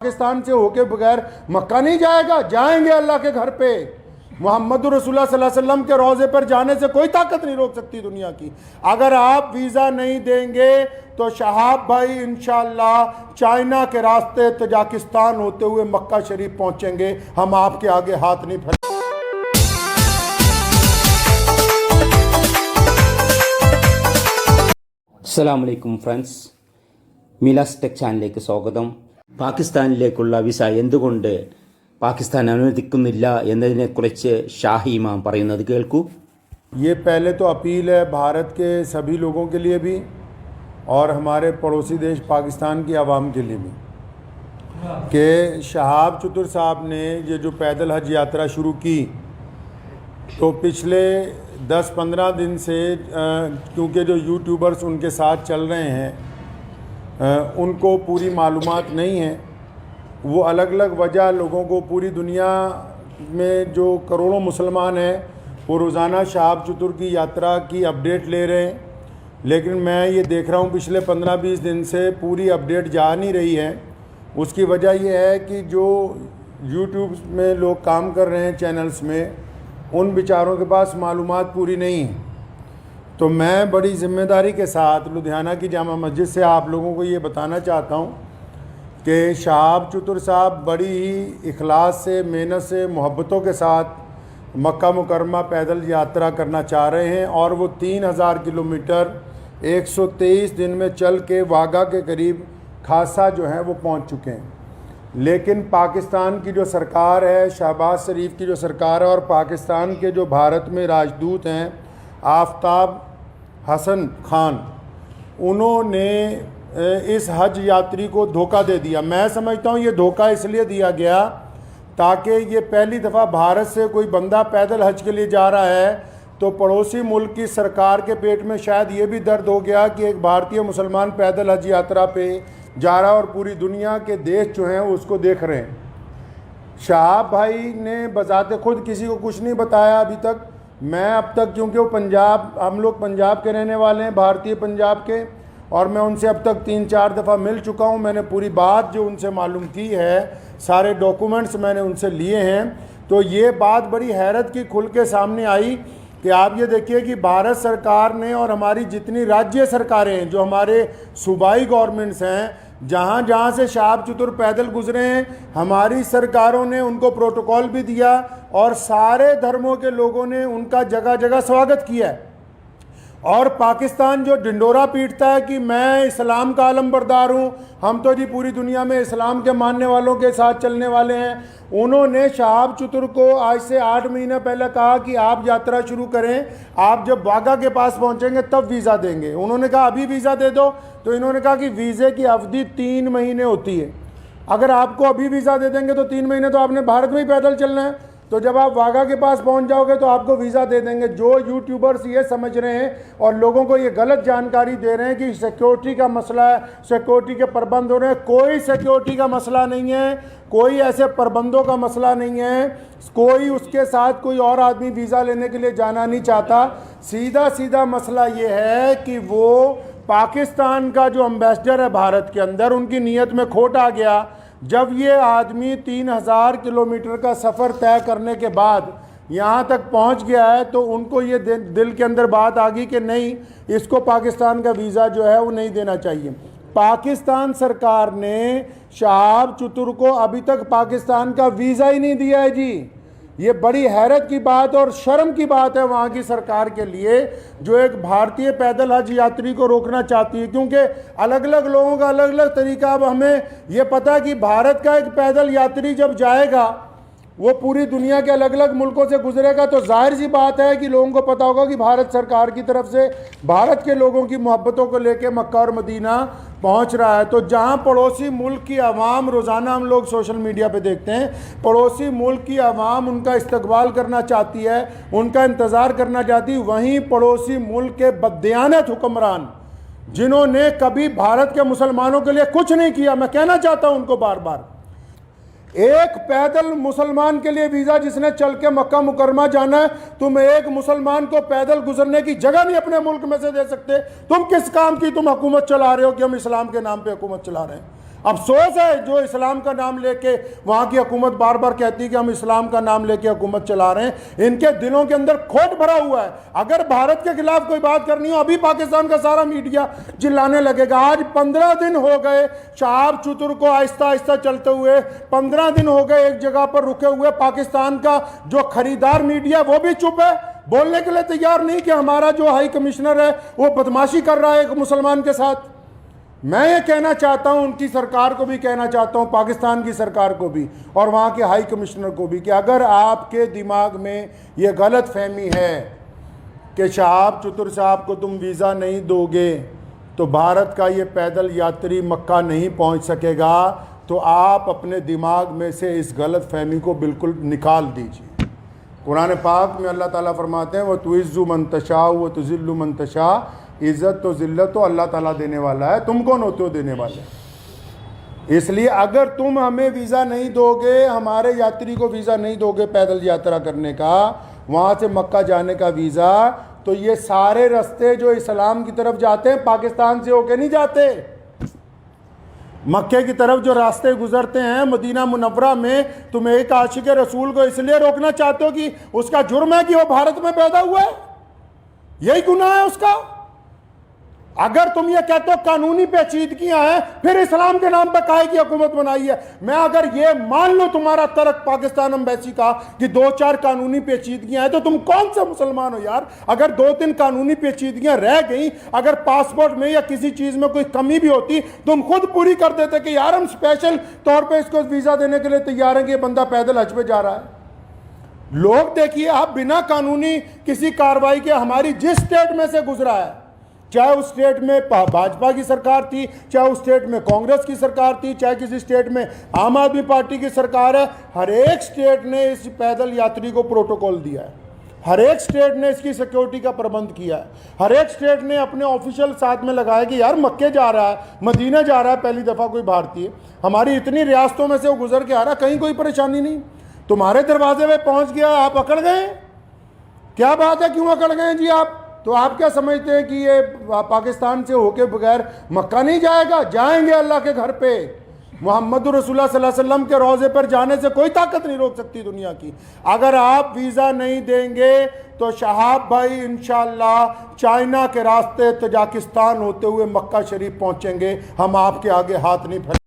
पाकिस्तान से होके बगैर मक्का नहीं जाएगा। जाएंगे अल्लाह के घर पे। मोहम्मद रसूलुल्लाह सल्लल्लाहु अलैहि वसल्लम के रोज़े पर जाने से कोई ताकत नहीं रोक सकती दुनिया की। अगर आप वीज़ा नहीं देंगे तो शहाब भाई इंशाअल्लाह चाइना के रास्ते तजाकिस्तान होते हुए मक्का शरीफ पहुंचेंगे। हम आपके आगे हाथ नहीं फैला। അസ്സലാമു അലൈക്കും ഫ്രണ്ട്സ്, മിലാസ് ടെക് ചാനലിലേക്ക് സ്വാഗതം. പാകിസ്ഥാനിലേക്കുള്ള വിസ എന്തുകൊണ്ട് പാകിസ്ഥാൻ അനുവദിക്കുന്നില്ല എന്നതിനെക്കുറിച്ച് ഷാഹി ഇമാം പറയുന്നത് കേൾക്കൂ. ये पहले तो अपील है भारत के सभी लोगों के लिए भी और हमारे पड़ोसी देश पाकिस्तान की आवाम के लिए भी कि शहाब चतुर साहब ने ये जो पैदल हज यात्रा शुरू की तो पिछले 10-15 दिन से क्योंकि जो यूट्यूबर्स उनके साथ चल रहे हैं उनको पूरी मालूमात नहीं है। वो अलग अलग वजह लोगों को, पूरी दुनिया में जो करोड़ों मुसलमान हैं वो रोज़ाना शहाब चतुर की यात्रा की अपडेट ले रहे हैं, लेकिन मैं ये देख रहा हूँ पिछले 15-20 दिन से पूरी अपडेट जा नहीं रही है। उसकी वजह यह है कि जो यूट्यूब में लोग काम कर रहे हैं चैनल्स में, उन बेचारों के पास मालूमात पूरी नहीं है। तो मैं बड़ी ज़िम्मेदारी के साथ लुधियाना की जामा मस्जिद से आप लोगों को ये बताना चाहता हूँ कि शहाब चतुर साहब बड़ी ही इखलास से, मेहनत से, मोहब्बतों के साथ मक्का मुकरमा पैदल यात्रा करना चाह रहे हैं और वो 3000 किलोमीटर 123 दिन में चल के वाघा के करीब खासा जो है वो पहुँच चुके हैं। लेकिन पाकिस्तान की जो सरकार है, शहबाज शरीफ की जो सरकार है, और पाकिस्तान के जो भारत में राजदूत हैं आफ्ताब हसन खान, उन्होंने इस हज यात्री को धोखा दे दिया। मैं समझता हूँ ये धोखा इसलिए दिया गया ताकि ये पहली दफ़ा भारत से कोई बंदा पैदल हज के लिए जा रहा है तो पड़ोसी मुल्क की सरकार के पेट में शायद ये भी दर्द हो गया कि एक भारतीय मुसलमान पैदल हज यात्रा पे जा रहा है और पूरी दुनिया के देश जो हैं उसको देख रहे हैं। शहाब भाई ने बजाते खुद किसी को कुछ नहीं बताया अभी तक। मैं अब तक, क्योंकि वो पंजाब, हम लोग पंजाब के रहने वाले हैं, भारतीय पंजाब के, और मैं उनसे अब तक 3-4 दफ़ा मिल चुका हूँ। मैंने पूरी बात जो उनसे मालूम की है, सारे डॉक्यूमेंट्स मैंने उनसे लिए हैं। तो ये बात बड़ी हैरत की खुल के सामने आई कि आप ये देखिए कि भारत सरकार ने और हमारी जितनी राज्य सरकारें हैं, जो हमारे सूबाई गवर्नमेंट्स हैं, जहाँ जहाँ से शहाब चतुर पैदल गुजरे हैं, हमारी सरकारों ने उनको प्रोटोकॉल भी दिया और सारे धर्मों के लोगों ने उनका जगह जगह स्वागत किया है। और पाकिस्तान जो ढिंडोरा पीटता है कि मैं इस्लाम का आलमबरदार हूँ, हम तो जी पूरी दुनिया में इस्लाम के मानने वालों के साथ चलने वाले हैं, उन्होंने शहाब चतुर को आज से 8 महीने पहले कहा कि आप यात्रा शुरू करें, आप जब वाघा के पास पहुँचेंगे तब वीज़ा देंगे। उन्होंने कहा अभी वीज़ा दे दो, तो इन्होंने कहा कि वीज़े की अवधि 3 महीने होती है। अगर आपको अभी वीज़ा दे देंगे तो 3 महीने तो आपने भारत में ही पैदल चलना है, तो जब आप वाघा के पास पहुंच जाओगे तो आपको वीज़ा दे देंगे। जो यूट्यूबर्स ये समझ रहे हैं और लोगों को ये गलत जानकारी दे रहे हैं कि सिक्योरिटी का मसला है, सिक्योरिटी के प्रबंध हो रहे हैं, कोई सिक्योरिटी का मसला नहीं है, कोई ऐसे प्रबंधों का मसला नहीं है, कोई उसके साथ कोई और आदमी वीज़ा लेने के लिए जाना नहीं चाहता। सीधा सीधा मसला ये है कि वो पाकिस्तान का जो एम्बेसडर है भारत के अंदर, उनकी नीयत में खोट आ गया। जब ये आदमी 3000 किलोमीटर का सफ़र तय करने के बाद यहाँ तक पहुँच गया है तो उनको ये दिल के अंदर बात आ गई कि नहीं, इसको पाकिस्तान का वीज़ा जो है वो नहीं देना चाहिए। पाकिस्तान सरकार ने शहाब चतुर को अभी तक पाकिस्तान का वीज़ा ही नहीं दिया है जी। ये बड़ी हैरत की बात और शर्म की बात है वहाँ की सरकार के लिए, जो एक भारतीय पैदल हज यात्री को रोकना चाहती है। क्योंकि अलग अलग लोगों का अलग अलग तरीका। अब हमें ये पता है कि भारत का एक पैदल यात्री जब जाएगा वो पूरी दुनिया के अलग अलग मुल्कों से गुजरेगा, तो जाहिर सी बात है कि लोगों को पता होगा कि भारत सरकार की तरफ से भारत के लोगों की मोहब्बतों को लेकर मक्का और मदीना पहुंच रहा है। तो जहां पड़ोसी मुल्क की आवाम, रोज़ाना हम लोग सोशल मीडिया पे देखते हैं, पड़ोसी मुल्क की आवाम उनका इस्तकबाल करना चाहती है, उनका इंतज़ार करना चाहती है, वहीं पड़ोसी मुल्क के बददियानत हुक्मरान जिन्होंने कभी भारत के मुसलमानों के लिए कुछ नहीं किया, मैं कहना चाहता हूँ उनको बार बार, एक पैदल मुसलमान के लिए वीज़ा जिसने चल के मक्का मुकरमा जाना है, तुम एक मुसलमान को पैदल गुजरने की जगह नहीं अपने मुल्क में से दे सकते। तुम किस काम की तुम हुकूमत चला रहे हो कि हम इस्लाम के नाम पे हुकूमत चला रहे हैं? अफसोस है जो इस्लाम का नाम लेके वहाँ की हुकूमत बार बार कहती है कि हम इस्लाम का नाम लेके हुकूमत चला रहे हैं, इनके दिलों के अंदर खोट भरा हुआ है। अगर भारत के खिलाफ कोई बात करनी हो, अभी पाकिस्तान का सारा मीडिया चिल्लाने लगेगा। आज 15 दिन हो गए शहाब चतुर को आहिस्ता आहिस्ता चलते हुए, 15 दिन हो गए एक जगह पर रुके हुए। पाकिस्तान का जो खरीदार मीडिया वो भी चुप है, बोलने के लिए तैयार नहीं कि हमारा जो हाई कमिश्नर है वो बदमाशी कर रहा है एक मुसलमान के साथ। मैं ये कहना चाहता हूं, उनकी सरकार को भी कहना चाहता हूं, पाकिस्तान की सरकार को भी और वहाँ के हाई कमिश्नर को भी, कि अगर आपके दिमाग में ये गलत फहमी है कि शहाब चतुर साहब को तुम वीज़ा नहीं दोगे तो भारत का ये पैदल यात्री मक्का नहीं पहुँच सकेगा, तो आप अपने दिमाग में से इस गलत फहमी को बिल्कुल निकाल दीजिए। कुरान पाक में अल्लाह ताला फरमाते हैं, वह तुइज़्ज़ु मन तशा व तुज़िल्लु मन तशा, इज़्ज़त तो ज़िल्लत तो अल्लाह ताला देने वाला है, तुम कौन होते हो देने वाले। इसलिए अगर तुम हमें वीज़ा नहीं दोगे, हमारे यात्री को वीज़ा नहीं दोगे पैदल यात्रा करने का, वहाँ से मक्का जाने का वीज़ा, तो ये सारे रास्ते जो इस्लाम की तरफ जाते हैं पाकिस्तान से होके नहीं जाते। मक्के की तरफ जो रास्ते गुजरते हैं मदीना मुनव्वरा में, तुम एक आशिक रसूल को इसलिए रोकना चाहते हो कि उसका जुर्म है कि वो भारत में पैदा हुआ है, यही गुनाह है उसका। अगर तुम ये कहते हो कानूनी पेचीदगियां हैं, फिर इस्लाम के नाम पर काहे की हुकूमत बनाई है। मैं अगर ये मान लो तुम्हारा तर्क पाकिस्तान एम्बेसी का कि 2-4 कानूनी पेचीदगियां हैं, तो तुम कौन सा मुसलमान हो यार। अगर 2-3 कानूनी पेचीदगियां रह गई, अगर पासपोर्ट में या किसी चीज में कोई कमी भी होती, तुम खुद पूरी कर देते कि यार हम स्पेशल तौर पर इसको वीजा देने के लिए तैयार हैं कि ये बंदा पैदल हज पे जा रहा है। लोग देखिए, आप बिना कानूनी किसी कार्रवाई के, हमारी जिस स्टेट में से गुजरा है, चाहे उस स्टेट में भाजपा की सरकार थी, चाहे उस स्टेट में कांग्रेस की सरकार थी, चाहे किसी स्टेट में आम आदमी पार्टी की सरकार है, हर एक स्टेट ने इस पैदल यात्री को प्रोटोकॉल दिया है, हर एक स्टेट ने इसकी सिक्योरिटी का प्रबंध किया है, हर एक स्टेट ने अपने ऑफिशियल साथ में लगाया कि यार मक्के जा रहा है, मदीना जा रहा है पहली दफ़ा कोई भारतीय, हमारी इतनी रियासतों में से वो गुजर के आ रहा, कहीं कोई परेशानी नहीं, तुम्हारे दरवाजे पे पहुंच गया, आप अकड़ गए। क्या बात है, क्यों अकड़ गए जी आप? तो आप क्या समझते हैं कि ये पाकिस्तान से होके बगैर मक्का नहीं जाएगा? जाएंगे अल्लाह के घर पे। मोहम्मद रसूलुल्लाह सल्लल्लाहु अलैहि वसल्लम के रोज़े पर जाने से कोई ताकत नहीं रोक सकती दुनिया की। अगर आप वीज़ा नहीं देंगे तो शहाब भाई इंशाअल्लाह चाइना के रास्ते तजाकिस्तान होते हुए मक्का शरीफ पहुंचेंगे। हम आपके आगे हाथ नहीं फैला